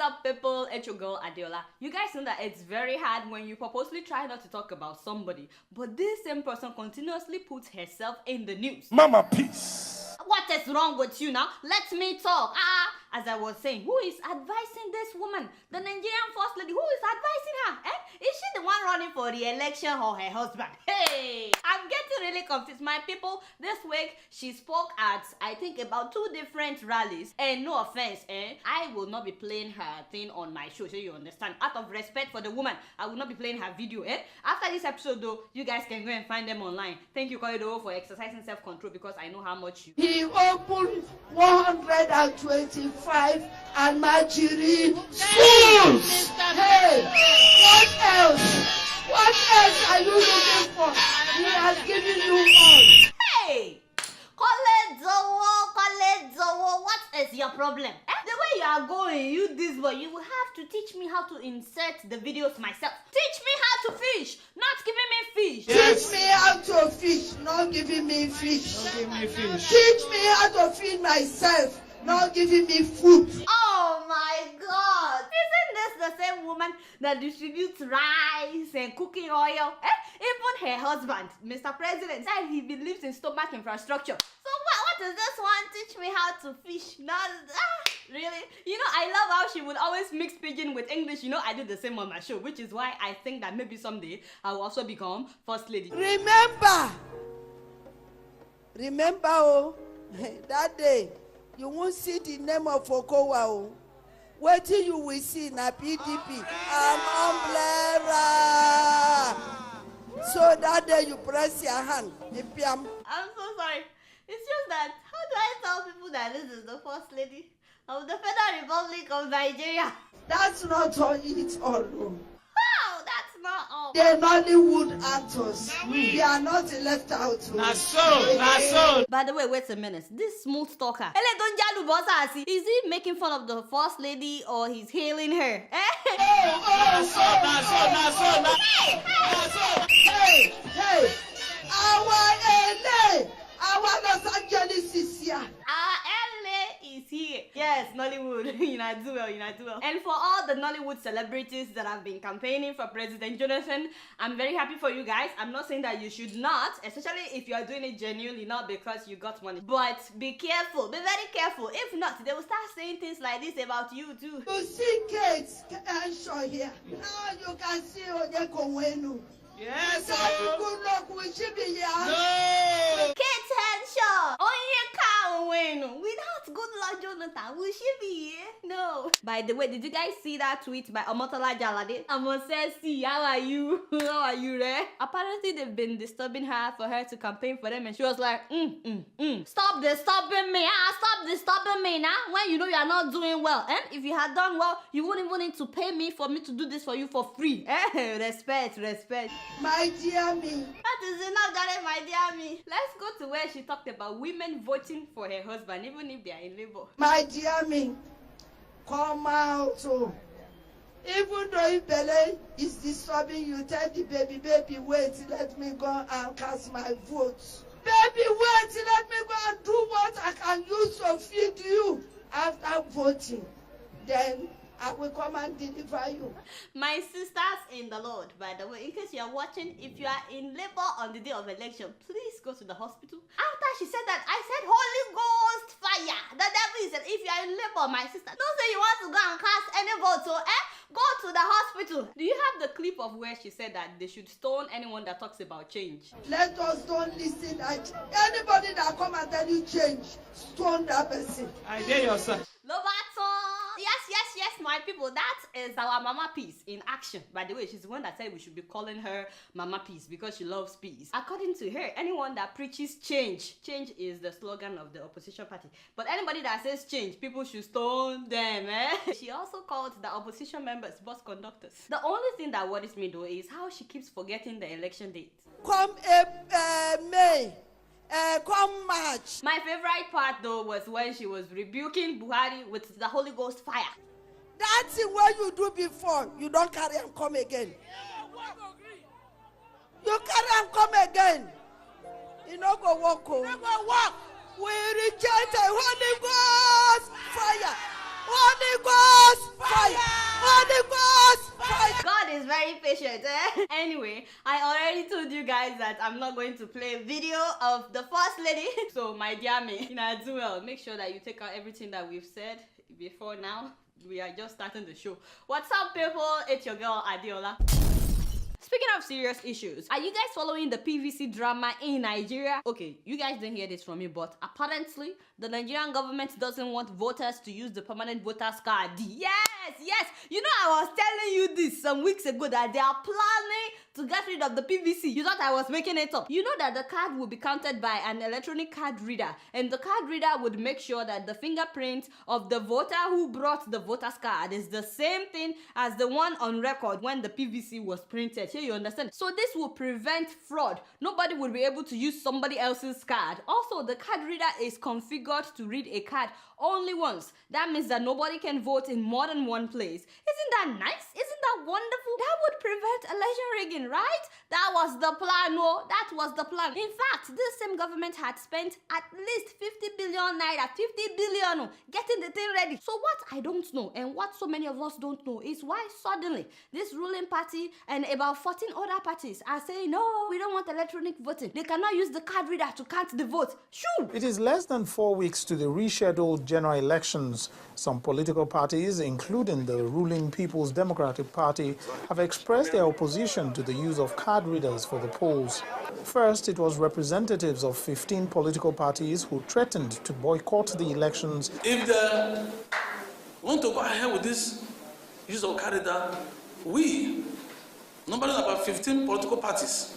up, people? It's your girl Adeola. You guys know that it's very hard when you purposely try not to talk about somebody, but this same person continuously puts herself in the news. Mama, peace. What is wrong with you now? Let me talk. As I was saying, who is advising this woman? The Nigerian first lady. Who is advising her? Is she the one running for the election or her husband? Hey, I'm getting really confused. My people, this week she spoke at, I think, about 2 different rallies. And no offense, I will not be playing her thing on my show, so you understand. Out of respect for the woman, I will not be playing her video. After this episode, though, you guys can go and find them online. Thank you, Koido, for exercising self-control because I know how much you. He opened 125 and margarine schools. Hey, what else? What else are you looking for? He has given you all. Hey! What is your problem? The way you are going, you this boy, you will have to teach me how to insert the videos myself. Teach me how to fish, not giving me fish. Yes. Teach me how to fish, not giving me fish. Don't give me fish. Teach me how to feed myself, not giving me food. Oh my God! Isn't this the same woman that distributes rice and cooking oil? Even her husband, Mr. President, said he believes in stomach infrastructure. So what is this one? Teach me how to fish. Not really. You know, I love how she would always mix pidgin with English. You know, I do the same on my show, which is why I think that maybe someday I will also become first lady. Remember, oh, that day you won't see the name of Okowa. Oh. Wait till you will see na PDP and umbrella. So that day you press your hand. I'm so sorry. It's just that, how do I tell people that this is the first lady of the Federal Republic of Nigeria? That's not all it all. How? That's not all. They're Nollywood actors. They are not left out. That's so. By the way, wait a minute. This smooth talker, is he making fun of the first lady or he's hailing her? Hey, our Los Angeles is here. LA is here. Yes, Nollywood. You do well. And for all the Nollywood celebrities that have been campaigning for President Jonathan, I'm very happy for you guys. I'm not saying that you should not, especially if you are doing it genuinely, not because you got money. But be careful, be very careful. If not, they will start saying things like this about you too. You see Kate Henshaw here. Now you can see Onyekowenu. Yes, good luck, will she be here? No. Kate Henshaw, without good luck, Jonathan, will she be here? No. By the way, did you guys see that tweet by Omotola Jalade? Amo says, see, how are you? How are you, Re? Apparently, they've been disturbing her for her to campaign for them, and she was like, Stop disturbing me, stop disturbing me now, when you know you are not doing well. If you had done well, you wouldn't even need to pay me for me to do this for you for free. Respect. My dear me. That is enough, darling, my dear me. Let's go to where she talked about women voting for her husband, even if they are in labor. My dear me, come out. Even though Ibele is disturbing you, tell the baby, wait, let me go and cast my vote. Baby, wait, let me go and do what I can use to feed you. After voting, then I will come and deliver you. My sisters in the Lord, by the way, in case you are watching, if you are in labor on the day of election, please go to the hospital. After she said that, I said, Holy Ghost fire. The devil said, if you are in labor, my sister, don't say you want to go and cast any vote, so go to the hospital. Do you have the clip of where she said that they should stone anyone that talks about change? Let us don't listen. Anybody that come and tell you change, stone that person. I hear you, sir. Lobato. Yes, my people. That is our Mama Peace in action. By the way, she's the one that said we should be calling her Mama Peace because she loves peace. According to her, anyone that preaches change is the slogan of the opposition party. But anybody that says change, people should stone them, She also called the opposition members bus conductors. The only thing that worries me though is how she keeps forgetting the election date. Come May. Come March. My favorite part though was when she was rebuking Buhari with the Holy Ghost fire. That's what you do before. You don't carry and come again. You carry and come again. You don't go walk. We reject the Holy Ghost fire. Holy Ghost fire. Holy Ghost fire. God is very patient. Anyway, I already told you guys that I'm not going to play a video of the first lady. So my dear me, do well. Make sure that you take out everything that we've said before now. We are just starting the show. What's up, people? It's your girl Adeola. Speaking of serious issues, are you guys following the PVC drama in Nigeria? Okay, you guys didn't hear this from me, but apparently the Nigerian government doesn't want voters to use the permanent voters card. Yes. You know, I was telling you this some weeks ago that they are planning to get rid of the PVC. You thought I was making it up. You know that the card will be counted by an electronic card reader, and the card reader would make sure that the fingerprint of the voter who brought the voter's card is the same thing as the one on record when the PVC was printed. Here you understand? So this will prevent fraud. Nobody will be able to use somebody else's card. Also, the card reader is configured to read a card only once. That means that nobody can vote in more than one place. Isn't that nice? Isn't that wonderful? That would prevent election rigging, right? That was the plan. No, that was the plan. In fact, this same government had spent at least 50 billion naira, 50 billion getting the thing ready. So what I don't know, and what so many of us don't know, is why suddenly this ruling party and about 14 other parties are saying, no, we don't want electronic voting. They cannot use the card reader to count the votes. Shoo! It is less than 4 weeks to the rescheduled general elections. Some political parties, including the ruling People's Democratic Party, have expressed their opposition to the use of card readers for the polls. First, it was representatives of 15 political parties who threatened to boycott the elections. If they want to go ahead with this use of card reader, we, numbering about 15 political parties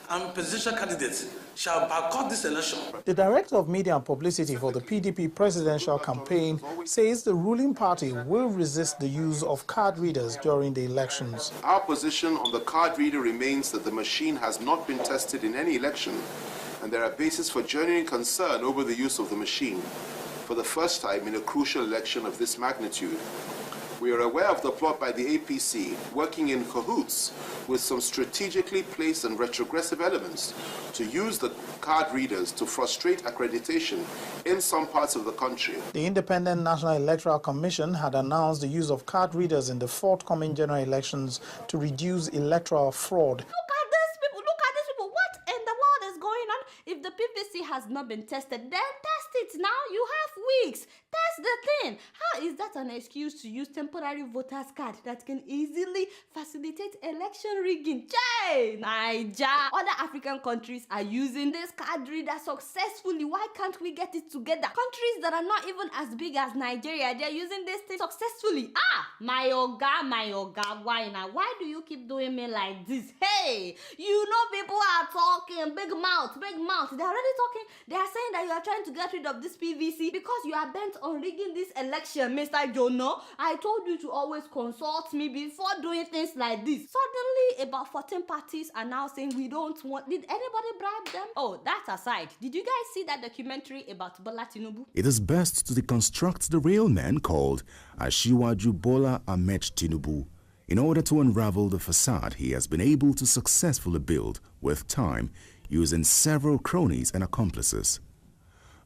and presidential candidates, shall boycott this election. The director of media and publicity for the PDP presidential campaign says the ruling party will resist the use of card readers during the elections. Our position on the card reader remains that the machine has not been tested in any election, and there are bases for genuine concern over the use of the machine for the first time in a crucial election of this magnitude. We are aware of the plot by the APC, working in cahoots with some strategically placed and retrogressive elements to use the card readers to frustrate accreditation in some parts of the country. The Independent National Electoral Commission had announced the use of card readers in the forthcoming general elections to reduce electoral fraud. Look at these people. What in the world is going on? If the PVC has not been tested, then test it now. You have weeks. Test the thing. How is that an excuse to use temporary voters card that can easily facilitate election rigging? Jay, Niger. Other African countries are using this card reader successfully. Why can't we get it together? Countries that are not even as big as Nigeria, they're using this thing successfully. My oga, why now? Why do you keep doing me like this? Hey, you know people are talking, big mouth. They're already talking. They are saying that you are trying to get rid of this PVC because you are bent on rigging this election, Mr. Jono. I told you to always consult me before doing things like this. Suddenly, about 14 parties are now saying we don't want. Did anybody bribe them? Oh, that aside, did you guys see that documentary about Bola Tinubu? It is best to deconstruct the real man called Asiwaju Bola Ahmed Tinubu in order to unravel the facade he has been able to successfully build with time using several cronies and accomplices.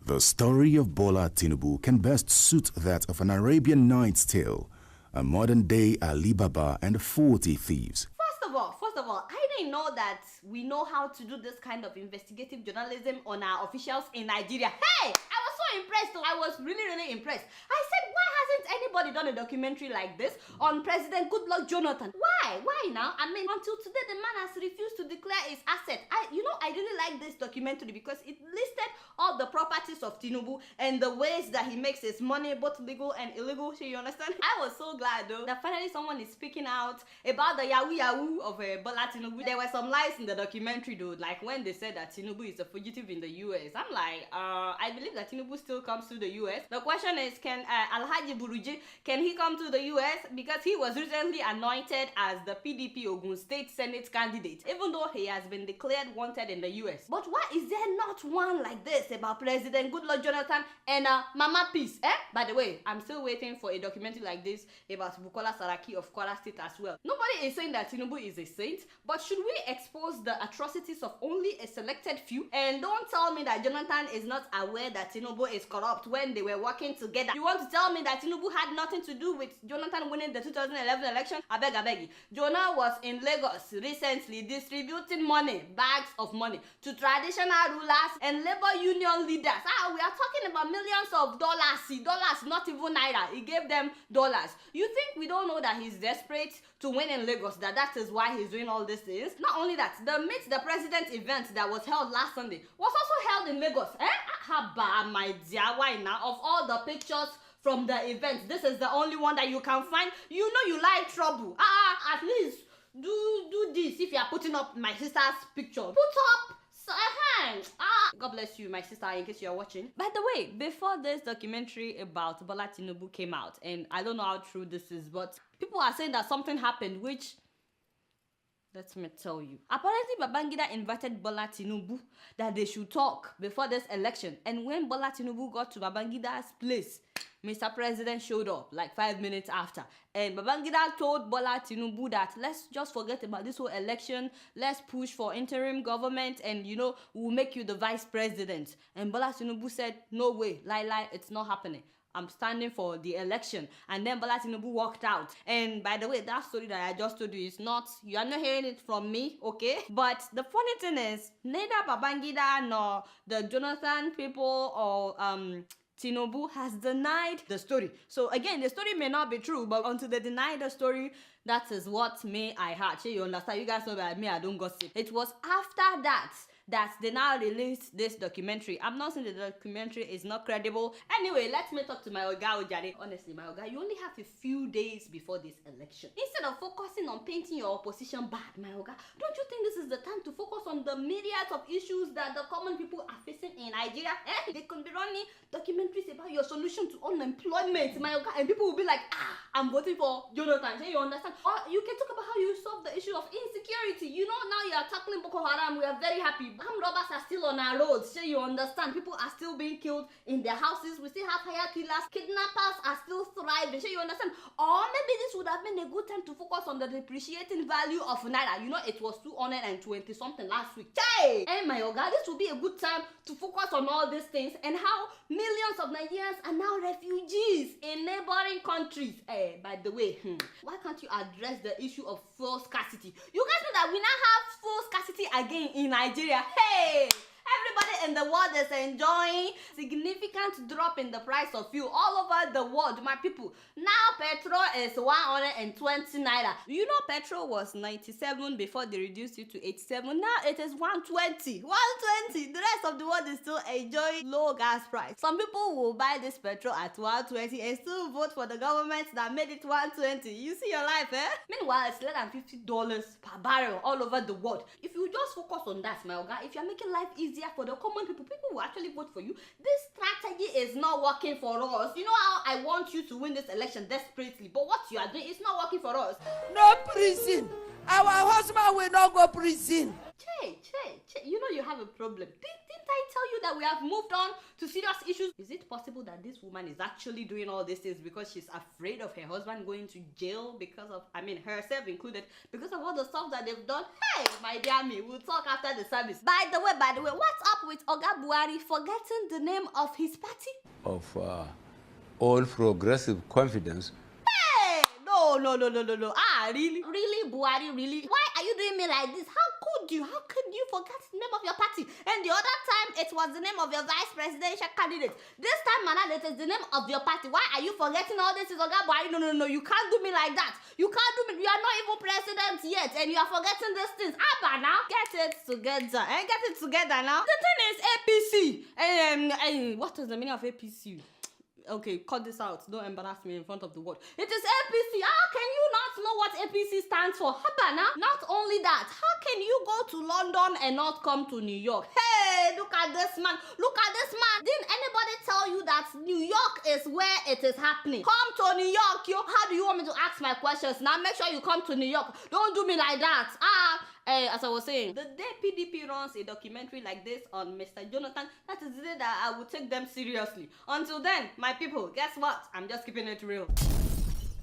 The story of Bola Tinubu can best suit that of an Arabian Nights tale, a modern-day Ali Baba and 40 thieves. First of all, I didn't know that we know how to do this kind of investigative journalism on our officials in Nigeria. Hey, I was so impressed. I was really impressed. I said, why hasn't anybody done a documentary like this on President Goodluck Jonathan? Why now? I mean, until today, the man has refused to declare his asset. I really like this documentary because it listed all the properties of Tinubu and the ways that he makes his money, both legal and illegal. So you understand? I was so glad though that finally someone is speaking out about the yahoo of Bola Tinubu. There were some lies in the documentary though, like when they said that Tinubu is a fugitive in the US. I'm like, I believe that Tinubu still comes to the US. The question is, can Alhaji Buruji, can he come to the US? Because he was recently anointed as the PDP Ogun State Senate candidate, even though he has been declared wanted in the US. But why is there not one like this about President Goodluck Jonathan and Mama Peace? By the way, I'm still waiting for a documentary like this about Bukola Saraki of Kwara State as well. Nobody is saying that Tinubu is a saint, but should we expose the atrocities of only a selected few? And don't tell me that Jonathan is not aware that Tinubu is corrupt when they were working together. You want to tell me that Tinubu Tinubu had nothing to do with Jonathan winning the 2011 election. I beg. Jonah was in Lagos recently distributing money, bags of money, to traditional rulers and labor union leaders. We are talking about millions of dollars, not even naira. He gave them dollars. You think we don't know that he's desperate to win in Lagos, that is why he's doing all these things? Not only that, the Meet the President event that was held last Sunday was also held in Lagos. Haba, my dear, why now? Of all the pictures from the event, this is the only one that you can find. You know you like trouble. At least do this if you are putting up my sister's picture. Put up. God bless you, my sister, in case you're watching. By the way, before this documentary about Bola Tinubu came out, and I don't know how true this is, but people are saying that something happened, which, let me tell you. Apparently, Babangida invited Bola Tinubu that they should talk before this election. And when Bola Tinubu got to Babangida's place, Mr. President showed up like 5 minutes after. And Babangida told Bola Tinubu that let's just forget about this whole election. Let's push for interim government and, we'll make you the vice president. And Bola Tinubu said, no way, lie, it's not happening. I'm standing for the election. And then Bola Tinubu walked out. And by the way, that story that I just told you is not, you are not hearing it from me, okay? But the funny thing is, neither Babangida nor the Jonathan people or Tinubu has denied the story. So again, the story may not be true, but until they deny the story, that is what me I heard. You understand? You guys know that me, I don't gossip. It was after that they now released this documentary. I'm not saying the documentary is not credible. Anyway, let me talk to my Oga Ojade. Honestly, my Oga, you only have a few days before this election. Instead of focusing on painting your opposition bad, my Oga, don't you think this is the time to focus on the myriad of issues that the common people are facing in Nigeria? They can be running documentaries about your solution to unemployment, my Oga, and people will be like, I'm voting for Jonathan. You understand? Or you can talk about how you solve the issue of insecurity. Now you are tackling Boko Haram. We are very happy. Armed robbers are still on our roads. You understand? People are still being killed in their houses. We still have hire killers. Kidnappers are still thriving. You understand? Or maybe this would have been a good time to focus on the depreciating value of naira. It was 220 something last week. Hey, my Oga, this would be a good time to focus on all these things and how millions of Nigerians are now refugees in neighboring countries. By the way, why can't you address the issue of fuel scarcity? You guys know that we now have fuel scarcity again in Nigeria. Hey! Everybody in the world is enjoying significant drop in the price of fuel all over the world, my people. Now petrol is 120 naira. Petrol was 97 before they reduced it to 87. Now it is 120. 120. The rest of the world is still enjoying low gas price. Some people will buy this petrol at 120 and still vote for the government that made it 120. You see your life, Meanwhile, it's less than $50 per barrel all over the world. If you just focus on that, my Oga, if you're making life easier for the common people will actually vote for you. This strategy is not working for us. You know how I want you to win this election desperately, but what you are doing is not working for us. No prison. Our husband will not go prison. Che, you have a problem. Didn't I tell you that we have moved on to serious issues? Is it possible that this woman is actually doing all these things because she's afraid of her husband going to jail because of, herself included, because of all the stuff that they've done? Hey, my dear me, we'll talk after the service. By the way, what's up with Oga Buhari forgetting the name of his party? Of All Progressive Confidence. No. Really, Buhari, really? Why are you doing me like this? How could you forget the name of your party? And the other time, it was the name of your vice presidential candidate. This time, Mana, it is the name of your party. Why are you forgetting all this? Oga Buhari? No. You can't do me like that. You can't do me. You are not even president yet, and you are forgetting these things. Abba, now get it together. Get it together now. The thing is APC. What is the meaning of APC? Okay, cut this out. Don't embarrass me in front of the world. It is APC. How can you not know what APC stands for? Habana. Not only that, how can you go to London and not come to New York? Hey, look at this man. Didn't anybody tell you that New York is where it is happening? Come to New York, yo. How do you want me to ask my questions? Now make sure you come to New York. Don't do me like that. As I was saying, the day PDP runs a documentary like this on Mr. Jonathan, that is the day that I will take them seriously. Until then, my people, guess what? I'm just keeping it real.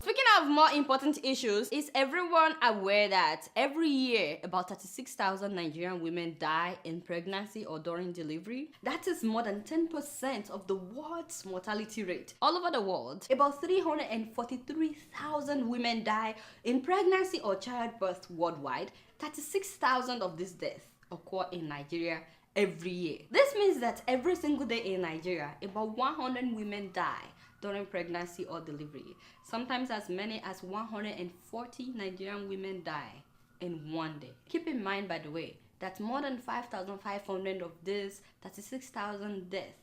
Speaking of more important issues, is everyone aware that every year about 36,000 Nigerian women die in pregnancy or during delivery? That is more than 10% of the world's mortality rate. All over the world, about 343,000 women die in pregnancy or childbirth worldwide. 36,000 of these deaths occur in Nigeria every year. This means that every single day in Nigeria, about 100 women die during pregnancy or delivery. Sometimes as many as 140 Nigerian women die in one day. Keep in mind, by the way, that more than 5,500 of these 36,000 deaths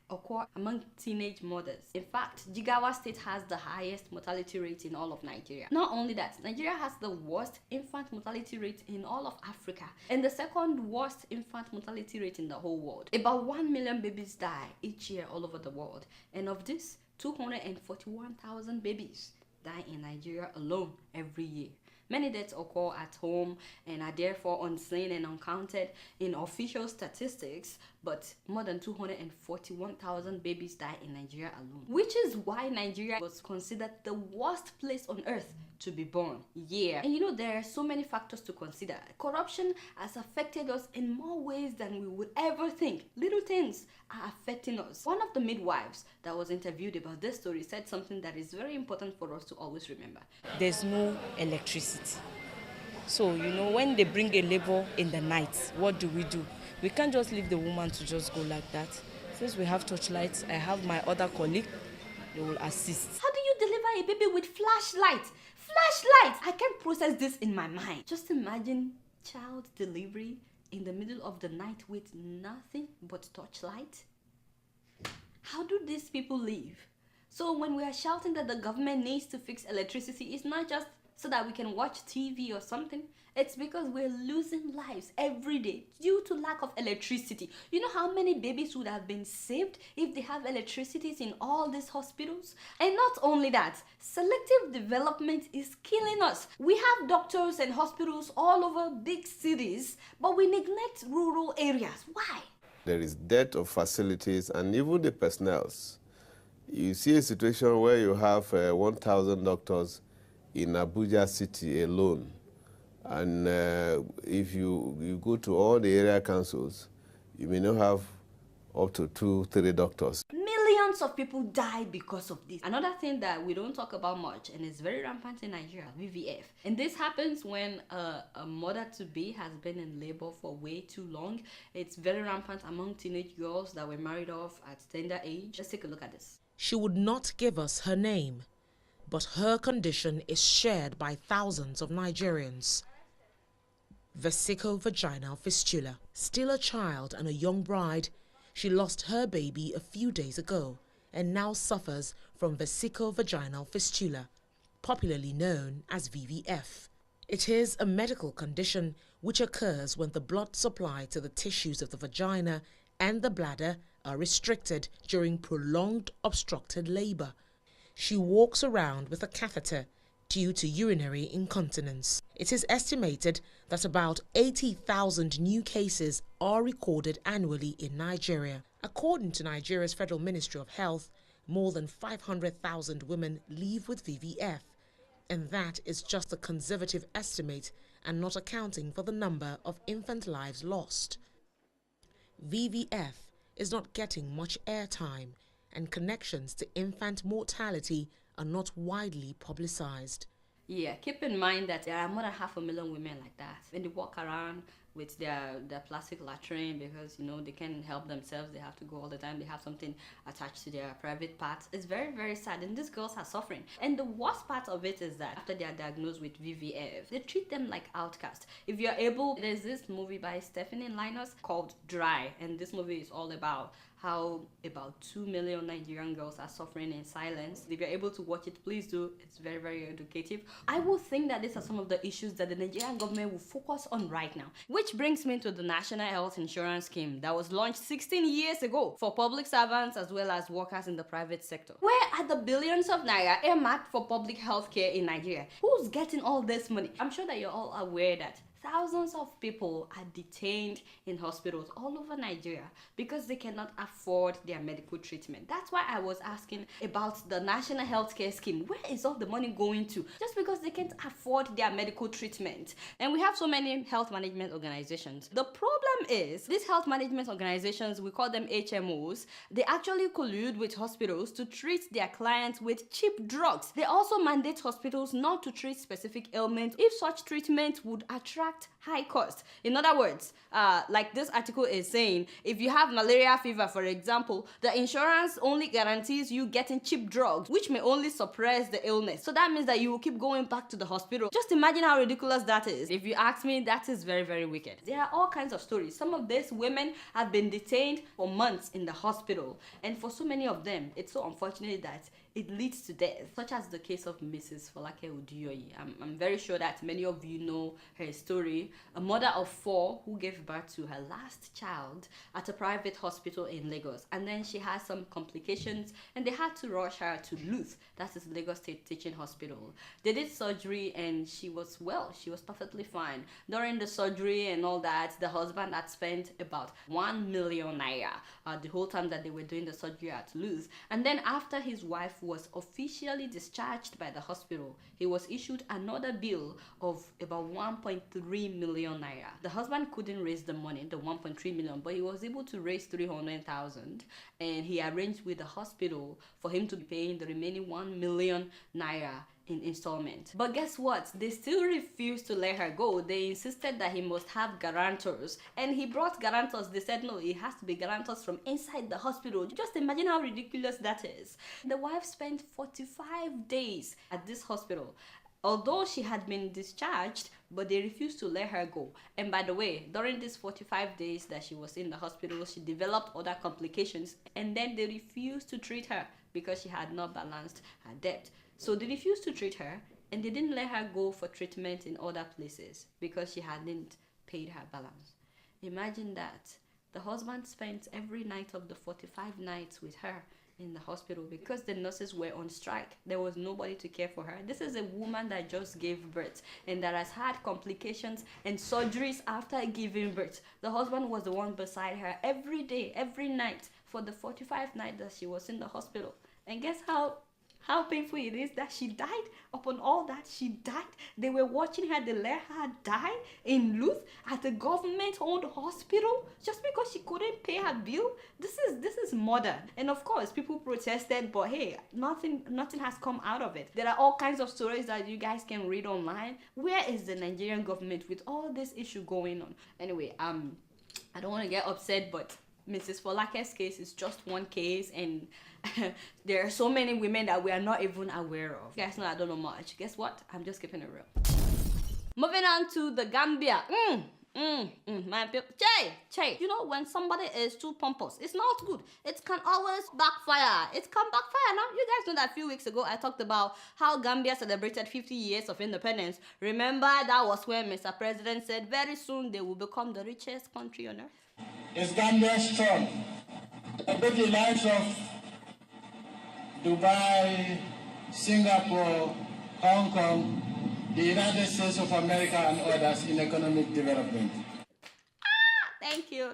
occur among teenage mothers. In fact, Jigawa State has the highest mortality rate in all of Nigeria. Not only that, Nigeria has the worst infant mortality rate in all of Africa and the second worst infant mortality rate in the whole world. About 1 million babies die each year all over the world, and of this, 241,000 babies die in Nigeria alone every year. Many deaths occur at home and are therefore unseen and uncounted in official statistics, but more than 241,000 babies die in Nigeria alone. Which is why Nigeria was considered the worst place on earth to be born. Yeah. And you know, there are so many factors to consider. Corruption has affected us in more ways than we would ever think. Little things are affecting us. One of the midwives that was interviewed about this story said something that is very important for us to always remember. There's no electricity. So, you know, when they bring a labor in the night, what do? We can't just leave the woman to just go like that. Since we have torchlights, I have my other colleague, they will assist. How do you deliver a baby with flashlight? Flashlight! I can't process this in my mind. Just imagine child delivery in the middle of the night with nothing but torchlight. How do these people live? So when we are shouting that the government needs to fix electricity, it's not just so that we can watch TV or something. It's because we're losing lives every day due to lack of electricity. You know how many babies would have been saved if they have electricity in all these hospitals? And not only that, selective development is killing us. We have doctors and hospitals all over big cities, but we neglect rural areas. Why? There is dearth of facilities and even the personnel. You see a situation where you have 1,000 doctors in Abuja city alone. And if you go to all the area councils, you may not have up to 2-3 doctors. Millions of people die because of this. Another thing that we don't talk about much, and it's very rampant in Nigeria, VVF. And this happens when a mother-to-be has been in labor for way too long. It's very rampant among teenage girls that were married off at tender age. Let's take a look at this. She would not give us her name, but her condition is shared by thousands of Nigerians. Vesico-vaginal fistula. Still a child and a young bride, she lost her baby a few days ago and now suffers from vesico-vaginal fistula, popularly known as VVF. It is a medical condition which occurs when the blood supply to the tissues of the vagina and the bladder are restricted during prolonged obstructed labor. She walks around with a catheter due to urinary incontinence. It is estimated that about 80,000 new cases are recorded annually in Nigeria. According to Nigeria's Federal Ministry of Health, more than 500,000 women live with VVF, and that is just a conservative estimate and not accounting for the number of infant lives lost. VVF is not getting much airtime, and connections to infant mortality are not widely publicized. Yeah, keep in mind that there are more than 500,000 women like that. When they walk around with their plastic latrine because, you know, they can't help themselves, they have to go all the time, they have something attached to their private parts. It's very, very sad, and these girls are suffering. And the worst part of it is that after they are diagnosed with VVF, they treat them like outcasts. If you're able, there's this movie by Stephanie Linus called Dry, and this movie is all about how about 2 million Nigerian girls are suffering in silence. If you're able to watch it, please do. It's very, very educative. I would think that these are some of the issues that the Nigerian government will focus on right now. Which brings me to the National Health Insurance Scheme that was launched 16 years ago for public servants as well as workers in the private sector. Where are the billions of naira earmarked for public health care in Nigeria? Who's getting all this money? I'm sure that you're all aware that Thousands of people are detained in hospitals all over Nigeria because they cannot afford their medical treatment. That's why I was asking about the National Healthcare Scheme. Where is all the money going to? Just because they can't afford their medical treatment. And we have so many health management organizations. The problem is, these health management organizations, we call them HMOs, they actually collude with hospitals to treat their clients with cheap drugs. They also mandate hospitals not to treat specific ailments if such treatment would attract high cost. In other words, like this article is saying, if you have malaria fever, for example, the insurance only guarantees you getting cheap drugs, which may only suppress the illness. So that means that you will keep going back to the hospital. Just imagine how ridiculous that is. If you ask me, that is very, very wicked. There are all kinds of stories. Some of these women have been detained for months in the hospital, and for so many of them, it's so unfortunate that it leads to death, such as the case of Mrs. Folake Odioyi. I'm very sure that many of you know her story. A mother of 4 who gave birth to her last child at a private hospital in Lagos, and then she had some complications and they had to rush her to Luth, that is Lagos State Teaching Hospital. They did surgery and she was well, she was perfectly fine. During the surgery and all that, the husband had spent about 1 million naira the whole time that they were doing the surgery at Luth. And then after his wife was officially discharged by the hospital, he was issued another bill of about 1.3 million naira. The husband couldn't raise the money, the 1.3 million, but he was able to raise 300,000, and he arranged with the hospital for him to be paying the remaining 1 million naira in installment. But guess what? They still refused to let her go. They insisted that he must have guarantors, and he brought guarantors. They said no, it has to be guarantors from inside the hospital. Just imagine how ridiculous that is. The wife spent 45 days at this hospital, although she had been discharged, but they refused to let her go. And by the way, during these 45 days that she was in the hospital, she developed other complications, and then they refused to treat her because she had not balanced her debt. So they refused to treat her, and they didn't let her go for treatment in other places because she hadn't paid her balance. Imagine that. The husband spent every night of the 45 nights with her in the hospital because the nurses were on strike. There was nobody to care for her. This is a woman that just gave birth and that has had complications and surgeries after giving birth. The husband was the one beside her every day, every night for the 45 nights that she was in the hospital. And guess how painful it is that she died. Upon all that, she died. They were watching her. They let her die in Luth at a government-owned hospital just because she couldn't pay her bill. This is murder. And of course, people protested, but hey, nothing has come out of it. There are all kinds of stories that you guys can read online. Where is the Nigerian government with all this issue going on? Anyway, I don't want to get upset, but Mrs. Folake's case is just one case, and there are so many women that we are not even aware of. You guys know I don't know much. Guess what? I'm just keeping it real. Moving on to the Gambia. My people. Che. You know, when somebody is too pompous, it's not good. It can always backfire. It can backfire. Now, you guys know that a few weeks ago, I talked about how Gambia celebrated 50 years of independence. Remember, that was when Mr. President said very soon they will become the richest country on earth. Is Gambia strong? With the likes of Dubai, Singapore, Hong Kong, the United States of America, and others in economic development. Thank you.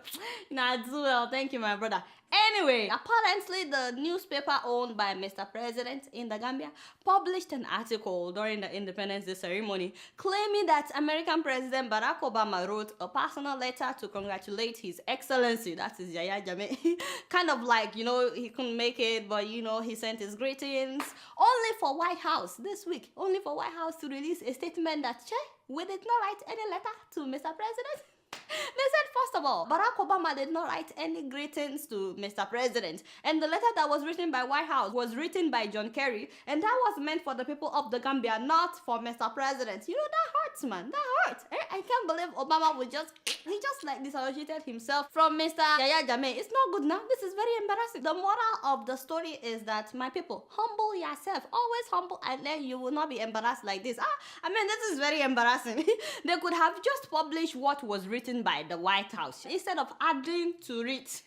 I do well. Thank you, my brother. Anyway, apparently the newspaper owned by Mr. President in the Gambia published an article during the Independence Day ceremony claiming that American President Barack Obama wrote a personal letter to congratulate His Excellency, that is Yaya Jammeh, kind of like, you know, he couldn't make it, but, you know, he sent his greetings, only for White House this week, only for White House to release a statement that, we did not write any letter to Mr. President. They said, first of all, Barack Obama did not write any greetings to Mr. President. And the letter that was written by White House was written by John Kerry. And that was meant for the people of the Gambia, not for Mr. President. You know, that hurts, man. That hurts. I can't believe Obama would he just like disassociated himself from Mr. Yaya Jammeh. It's not good now. This is very embarrassing. The moral of the story is that, my people, humble yourself. Always humble, and then you will not be embarrassed like this. I mean, this is very embarrassing. They could have just published what was written by the White House instead of adding to it.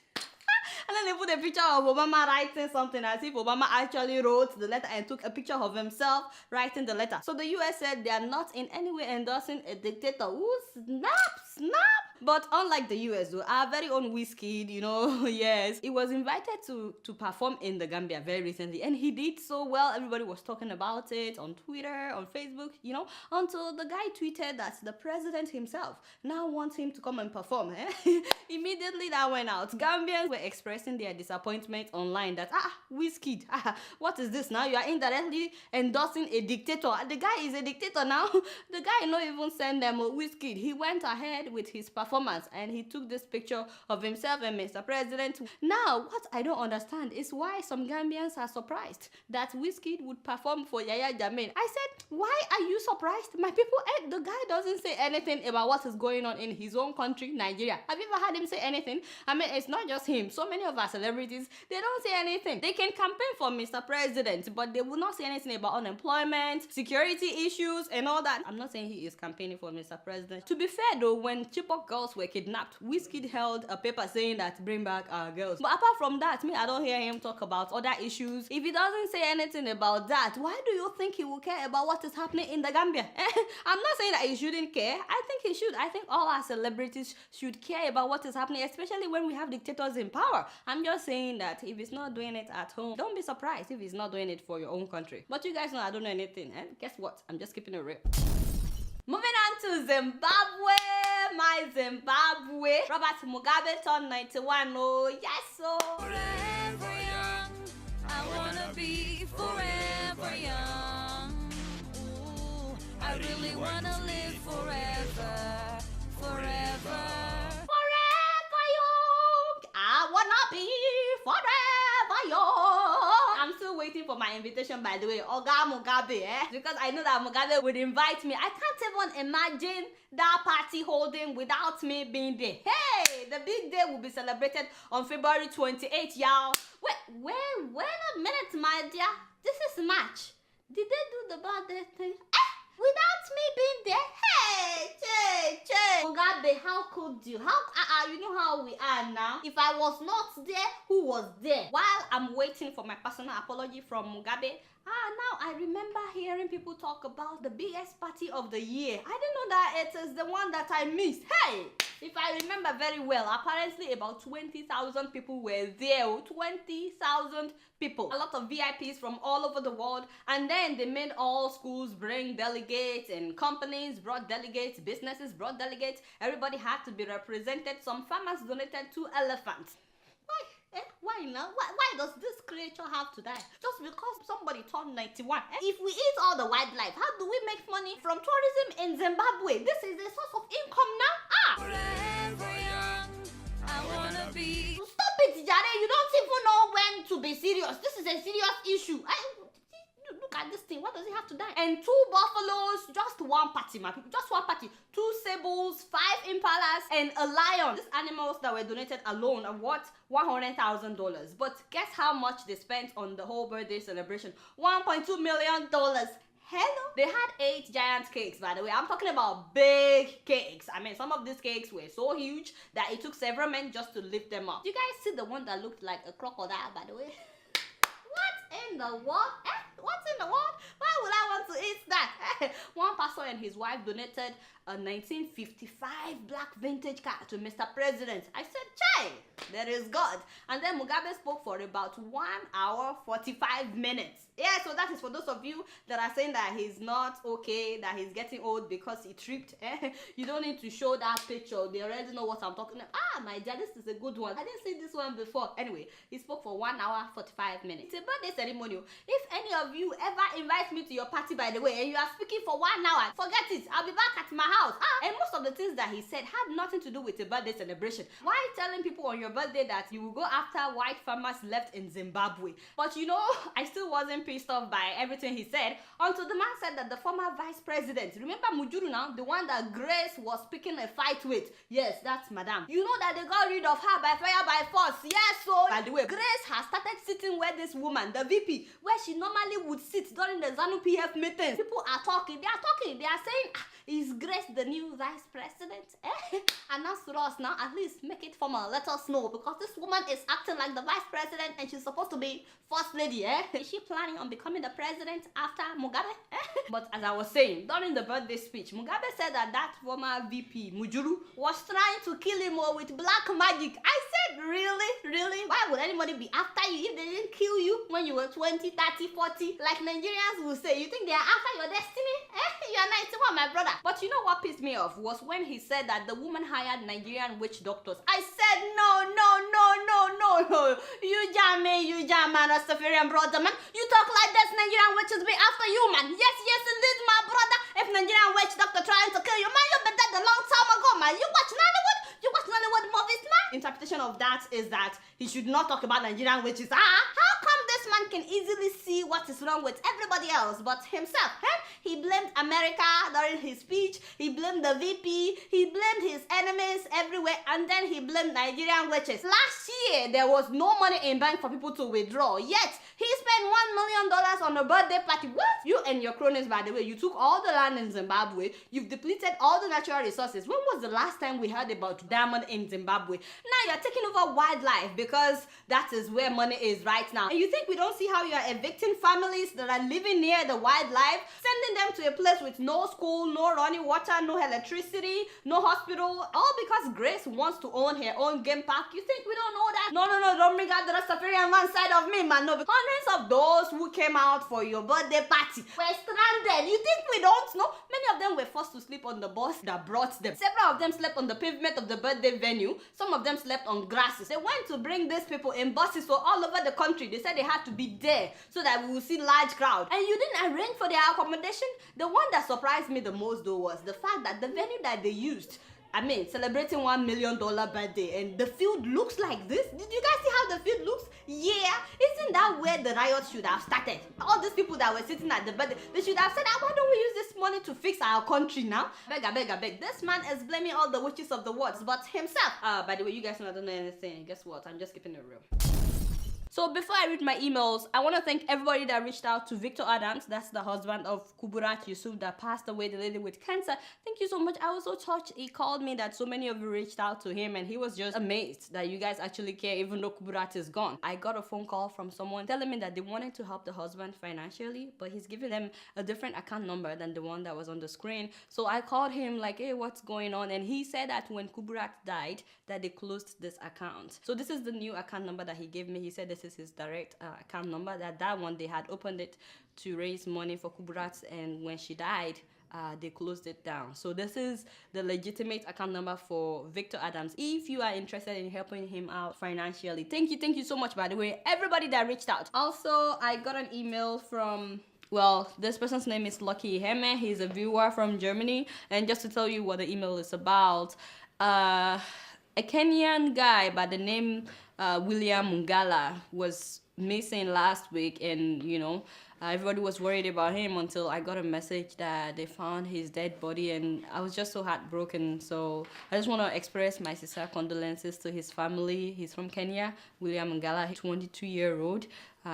And then they put a picture of Obama writing something as if Obama actually wrote the letter and took a picture of himself writing the letter. So the US said they are not in any way endorsing a dictator. Ooh, snap. But unlike the US, though, our very own Wizkid, yes, he was invited to perform in the Gambia very recently, and he did so well. Everybody was talking about it on Twitter, on Facebook, until the guy tweeted that the president himself now wants him to come and perform. Immediately that went out. Gambians were expressing their disappointment online that, Wizkid, what is this now? You are indirectly endorsing a dictator. The guy is a dictator now. The guy not even send them a Wizkid. He went ahead with his performance and he took this picture of himself and Mr. President. Now, what I don't understand is why some Gambians are surprised that Wizkid would perform for Yaya Jammeh. I said, why are you surprised? My people, the guy doesn't say anything about what is going on in his own country, Nigeria. Have you ever heard him say anything? I mean, it's not just him. So many of our celebrities, they don't say anything. They can campaign for Mr. President, but they will not say anything about unemployment, security issues, and all that. I'm not saying he is campaigning for Mr. President. To be fair though, when Chibok girls were kidnapped, Wizkid held a paper saying that bring back our girls. But apart from that, I don't hear him talk about other issues. If he doesn't say anything about that, why do you think he will care about what is happening in the Gambia? I'm not saying that he shouldn't care. I think he should. I think all our celebrities should care about what is happening, especially when we have dictators in power. I'm just saying that if he's not doing it at home, don't be surprised if he's not doing it for your own country. But you guys know I don't know anything, and guess what? I'm just keeping it real. Moving on to Zimbabwe, my Zimbabwe. Robert Mugabe turned 91. Oh, yes, so. Forever young, I wanna be forever young. Ooh, I really wanna live forever, forever. Forever young, I wanna be forever young. I'm still waiting for my invitation, by the way, Oga Mugabe, because I know that Mugabe would invite me. I can't even imagine that party holding without me being there. Hey, the big day will be celebrated on February 28th, y'all. Wait a minute, my dear. This is March. Did they do the birthday thing? Without me being there? Hey, Mugabe, how could you? You know how we are now. If I was not there, who was there? While I'm waiting for my personal apology from Mugabe, now I remember hearing people talk about the biggest party of the year. I didn't know that it is the one that I missed. Hey, if I remember very well, apparently about 20,000 people were there. 20,000 people. A lot of VIPs from all over the world. And then they made all schools bring delegates, and companies brought delegates, businesses brought delegates. Everybody had to be represented. Some farmers donated 2 elephants. Why now? Why does this creature have to die? Just because somebody turned 91? If we eat all the wildlife, how do we make money from tourism in Zimbabwe? This is a source of income now. Forever young, I wanna be. Stop it, Jare. You don't even know when to be serious. This is a serious issue. Look at this thing. What does it have to die? And 2 buffaloes, just 1 party, my people. Just 1 party. 2 sables, 5 impalas, and a lion. These animals that were donated alone are worth $100,000. But guess how much they spent on the whole birthday celebration? $1.2 million. Hello? They had 8 giant cakes, by the way. I'm talking about big cakes. I mean, some of these cakes were so huge that it took several men just to lift them up. Do you guys see the one that looked like a crocodile, by the way? What in the world? What's in the world? Why would I want to eat that? One pastor and his wife donated a 1955 black vintage car to Mr. President. I said, Chai, there is God. And then Mugabe spoke for about 1 hour, 45 minutes. Yeah, so that is for those of you that are saying that he's not okay, that he's getting old because he tripped. You don't need to show that picture. They already know what I'm talking about. My dear, this is a good one. I didn't see this one before. Anyway, he spoke for 1 hour, 45 minutes. It's a birthday ceremony. If any of you ever invite me to your party, by the way, and you are speaking for 1 hour, forget it. I'll be back at my house. And most of the things that he said had nothing to do with a birthday celebration. Why telling people on your birthday that you will go after white farmers left in Zimbabwe? But you know, I still wasn't pissed off by everything he said until the man said that the former vice president, remember Mujuru now, the one that Grace was picking a fight with? Yes, that's Madam. You know that they got rid of her by fire by force. Yes, so by the way, Grace has started sitting where this woman, the VP, where she normally would sit during the ZANU PF meetings. People are talking, they are saying, is Grace the new vice president? Announce to us now, at least make it formal, let us know, because this woman is acting like the vice president and she's supposed to be first lady. Is she planning on becoming the president after Mugabe? But as I was saying, during the birthday speech, Mugabe said that former VP, Mujuru, was trying to kill him with black magic. I said, really? Why would anybody be after you if they didn't kill you when you were 20, 30, 40? Like Nigerians will say, you think they are after your destiny? You are 91, my brother. But you know what pissed me off was when he said that the woman hired Nigerian witch doctors. I said, no. You jam, man, Rastafarian brother, man. You talk like this, Nigerian witches be after you, man. Yes, indeed, my brother. If Nigerian witch doctor trying to kill you, man, you been dead a long time ago, man. You watch Nollywood? You watch Nollywood movies, man? Interpretation of that is that he should not talk about Nigerian witches. How come this man can easily see what is wrong with everybody else but himself? He blamed America during his speech, he blamed the VP, he blamed his enemies everywhere, and then he blamed Nigerian witches. Last year, there was no money in bank for people to withdraw, yet he spent $1 million on a birthday party. What? You and your cronies, by the way, you took all the land in Zimbabwe, you've depleted all the natural resources. When was the last time we heard about diamond in Zimbabwe? Now you're taking over wildlife because that is where money is right now. And you think we don't see how you are evicting families that are living near the wildlife, sending them to a place with no school, no running water, no electricity, no hospital, all because Grace wants to own her own game park? You think we don't know that? No, don't bring out the Rastafarian one side of me, man. No, hundreds of those who came out for your birthday party were stranded. You think we don't know? Many of them were forced to sleep on the bus that brought them. Several of them slept on the pavement of the birthday venue. Some of them slept on grasses. They went to bring these people in buses for all over the country. They said they had to be there so that we will see large crowd. And you didn't arrange for their accommodation. The one that surprised me the most though was the fact that the venue that they used, celebrating $1 million birthday, and the field looks like this. Did you guys see how the field looks? Yeah, isn't that where the riot should have started? All these people that were sitting at the birthday, they should have said, why don't we use this money to fix our country now? Beg. This man is blaming all the witches of the world but himself. By the way, you guys know I don't know anything. Guess what? I'm just keeping it real. So before I read my emails, I want to thank everybody that reached out to Victor Adams. That's the husband of Kuburat Yusuf that passed away, the lady with cancer. Thank you so much. I was so touched. He called me that so many of you reached out to him and he was just amazed that you guys actually care even though Kuburat is gone. I got a phone call from someone telling me that they wanted to help the husband financially, but he's giving them a different account number than the one that was on the screen. So I called him like, hey, what's going on? And he said that when Kuburat died, that they closed this account. So this is the new account number that he gave me. He said this is his direct account number. That one they had opened it to raise money for Kuburat, and when she died, they closed it down. So this is the legitimate account number for Victor Adams if you are interested in helping him out financially. Thank you so much, by the way, everybody that reached out. Also, I got an email from, well, this person's name is Lucky Heme. He's a viewer from Germany, and just to tell you what the email is about, a Kenyan guy by the name William Mungala was missing last week, and everybody was worried about him until I got a message that they found his dead body, and I was just so heartbroken. So I just want to express my sincere condolences to his family. He's from Kenya, William Mungala, 22-year-old.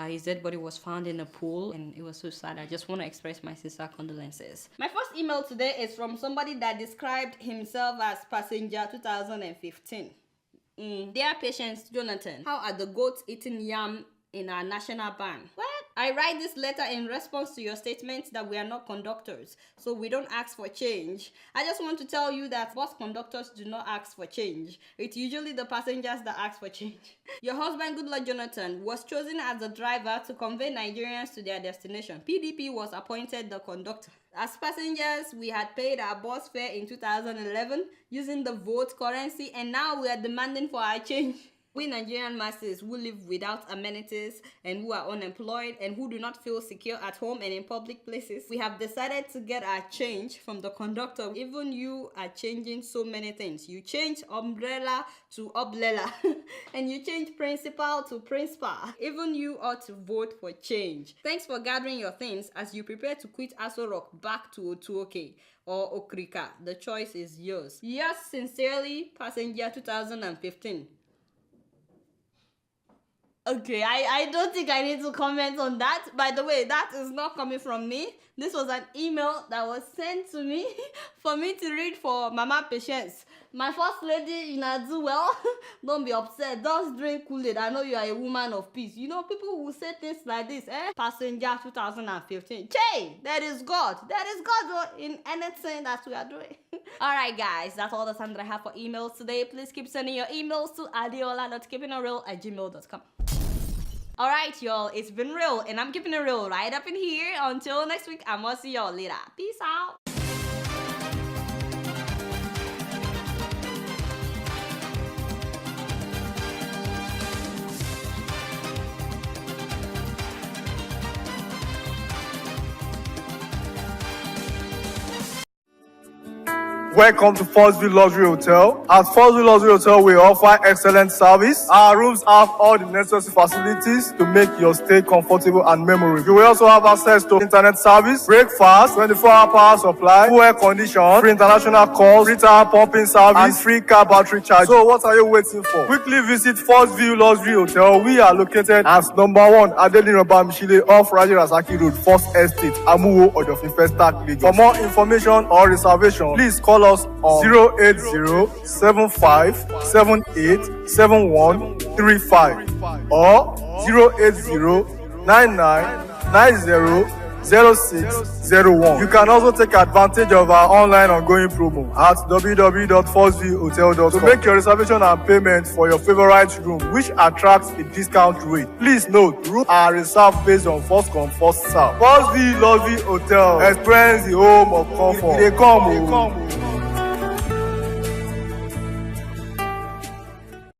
His dead body was found in a pool, and it was so sad. I just want to express my sincere condolences. My first email today is from somebody that described himself as Passenger 2015. Dear Patience Jonathan, how are the goats eating yam in our national ban? What? I write this letter in response to your statement that we are not conductors, so we don't ask for change. I just want to tell you that bus conductors do not ask for change. It's usually the passengers that ask for change. Your husband, Goodluck Jonathan, was chosen as the driver to convey Nigerians to their destination. PDP was appointed the conductor. As passengers, we had paid our bus fare in 2011 using the vote currency, and now we are demanding for our change. We Nigerian masses who live without amenities and who are unemployed and who do not feel secure at home and in public places, we have decided to get our change from the conductor. Even you are changing so many things. You change umbrella to umbrella and you change principal to principal. Even you ought to vote for change. Thanks for gathering your things as you prepare to quit Aso Rock back to Otuoke or Okrika. The choice is yours. Yours sincerely, Passenger 2015. Okay, I don't think I need to comment on that. By the way, that is not coming from me. This was an email that was sent to me for me to read for Mama Patience. My first lady, you know, do well. Don't be upset. Just drink Kool-Aid. I know you are a woman of peace. You know, people will say things like this, Passenger 2015. Che, that is God. That is God in anything that we are doing. Alright, guys, that's all the time that I have for emails today. Please keep sending your emails to adeola.keepingitreal@gmail.com. Alright, y'all, it's been real, and I'm keeping it real right up in here. Until next week, I'm gonna see y'all later. Peace out. Welcome to Forstview Luxury Hotel. At Forstview Luxury Hotel, we offer excellent service. Our rooms have all the necessary facilities to make your stay comfortable and memorable. You will also have access to internet service, breakfast, 24-hour power supply, full air condition, free international calls, free tire pumping service, and free car battery charge. So what are you waiting for? Quickly visit Forstview Luxury Hotel. We are located at number 1 Adeola Mishile off Raji Rasaki Road, First Estate, Amuwo, Odofin Festac, Lagos. For more information or reservation, please call us on 08075787135 or 08099900601. You can also take advantage of our online ongoing promo at www.forceviewhotel.com to make your reservation and payment for your favorite room, which attracts a discount rate. Please note, rooms are reserved based on first come, first serve. Forstview Luxury Hotel. Experience the home of comfort. They come.